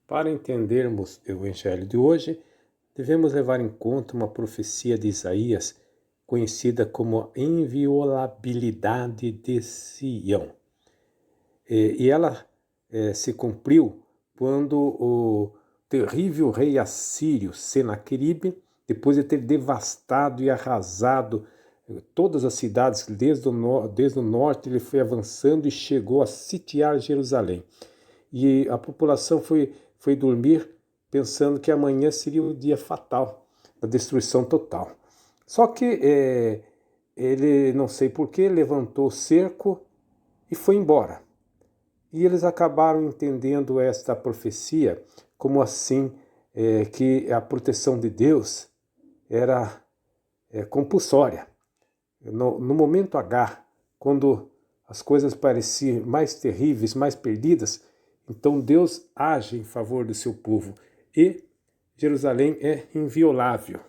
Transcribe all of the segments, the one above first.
Para entendermos o Evangelho de hoje, devemos levar em conta uma profecia de Isaías, conhecida como a inviolabilidade de Sião. E ela se cumpriu quando o terrível rei assírio Senaqueribe, depois de ter devastado e arrasado todas as cidades, desde o norte ele foi avançando e chegou a sitiar Jerusalém. E a população foi dormir pensando que amanhã seria o dia fatal, da destruição total. Só que ele, não sei porquê, levantou o cerco e foi embora. E eles acabaram entendendo esta profecia como assim, que a proteção de Deus era compulsória. No momento H, quando as coisas pareciam mais terríveis, mais perdidas, então Deus age em favor do seu povo e Jerusalém é inviolável.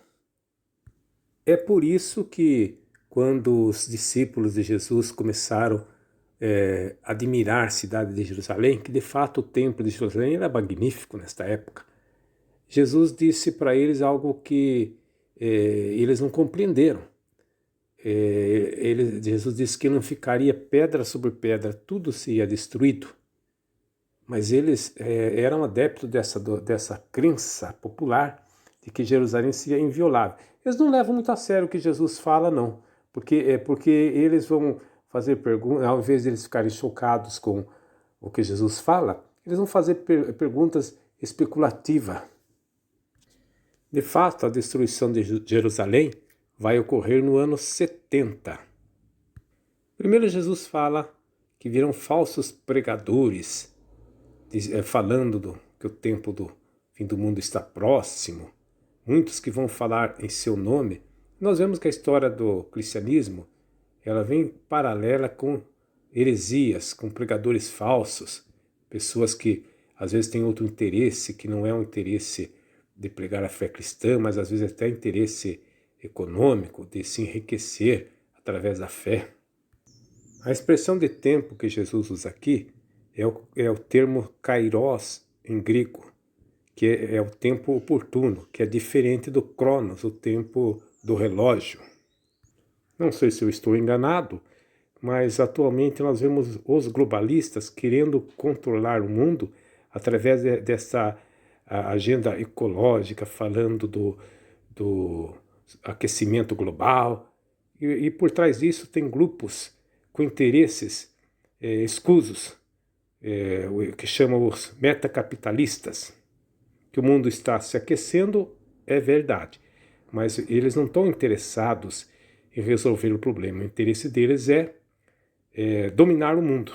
É por isso que quando os discípulos de Jesus começaram a admirar a cidade de Jerusalém, que de fato o templo de Jerusalém era magnífico nesta época, Jesus disse para eles algo que eles não compreenderam. Jesus disse que não ficaria pedra sobre pedra, tudo seria destruído. Mas eles eram adeptos dessa crença popular de que Jerusalém seria inviolável. Eles não levam muito a sério o que Jesus fala, não, porque eles vão fazer perguntas, ao invés de eles ficarem chocados com o que Jesus fala, eles vão fazer perguntas especulativas. De fato, a destruição de Jerusalém vai ocorrer no ano 70. Primeiro Jesus fala que virão falsos pregadores, falando que o tempo do fim do mundo está próximo, muitos que vão falar em seu nome. Nós vemos que a história do cristianismo ela vem paralela com heresias, com pregadores falsos, pessoas que às vezes têm outro interesse, que não é um interesse de pregar a fé cristã, mas às vezes até interesse econômico, de se enriquecer através da fé. A expressão de tempo que Jesus usa aqui é o termo kairos em grego, que é o tempo oportuno, que é diferente do cronos, o tempo do relógio. Não sei se eu estou enganado, mas atualmente nós vemos os globalistas querendo controlar o mundo através dessa agenda ecológica, falando do aquecimento global. E por trás disso tem grupos com interesses escusos, que chamam os metacapitalistas, que o mundo está se aquecendo, é verdade, mas eles não estão interessados em resolver o problema. O interesse deles é dominar o mundo.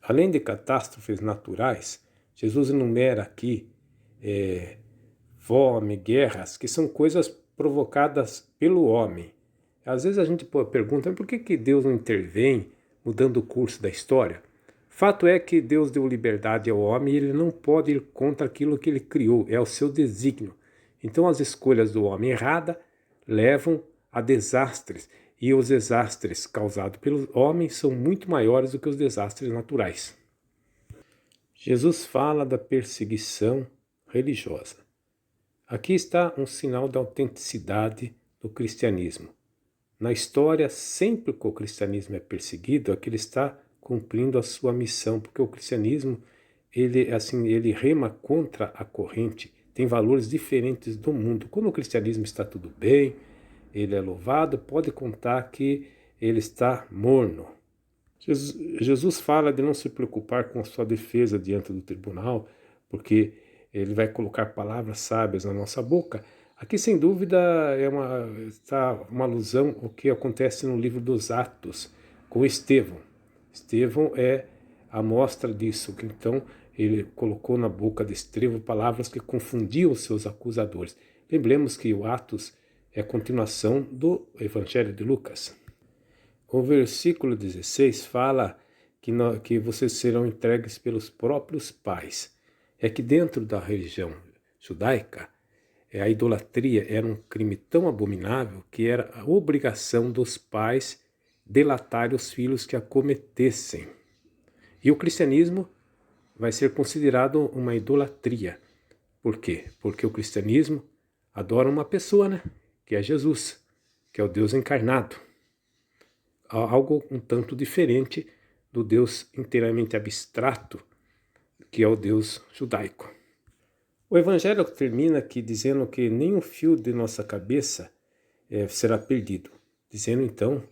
Além de catástrofes naturais, Jesus enumera aqui fome, guerras, que são coisas provocadas pelo homem. Às vezes a gente pergunta por que Deus não intervém mudando o curso da história? Fato é que Deus deu liberdade ao homem e ele não pode ir contra aquilo que ele criou, é o seu desígnio. Então as escolhas do homem errada levam a desastres, e os desastres causados pelos homens são muito maiores do que os desastres naturais. Jesus fala da perseguição religiosa. Aqui está um sinal da autenticidade do cristianismo. Na história, sempre que o cristianismo é perseguido, é que ele está cumprindo a sua missão, porque o cristianismo ele rema contra a corrente, tem valores diferentes do mundo. Quando o cristianismo está tudo bem, ele é louvado, pode contar que ele está morno. Jesus fala de não se preocupar com a sua defesa diante do tribunal, porque ele vai colocar palavras sábias na nossa boca. Aqui, sem dúvida, está uma alusão ao que acontece no livro dos Atos com Estevão. Estevão é a mostra disso, que então ele colocou na boca de Estevão palavras que confundiam os seus acusadores. Lembremos que o Atos é a continuação do Evangelho de Lucas. O versículo 16 fala que vocês serão entregues pelos próprios pais. É que dentro da religião judaica, a idolatria era um crime tão abominável que era a obrigação dos pais delatar os filhos que a cometessem. E o cristianismo vai ser considerado uma idolatria. Por quê? Porque o cristianismo adora uma pessoa, né? Que é Jesus, que é o Deus encarnado. Algo um tanto diferente do Deus inteiramente abstrato, que é o Deus judaico. O Evangelho termina aqui dizendo que nenhum fio de nossa cabeça será perdido, dizendo então,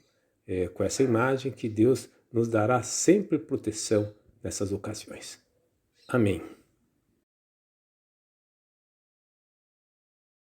com essa imagem, que Deus nos dará sempre proteção nessas ocasiões. Amém.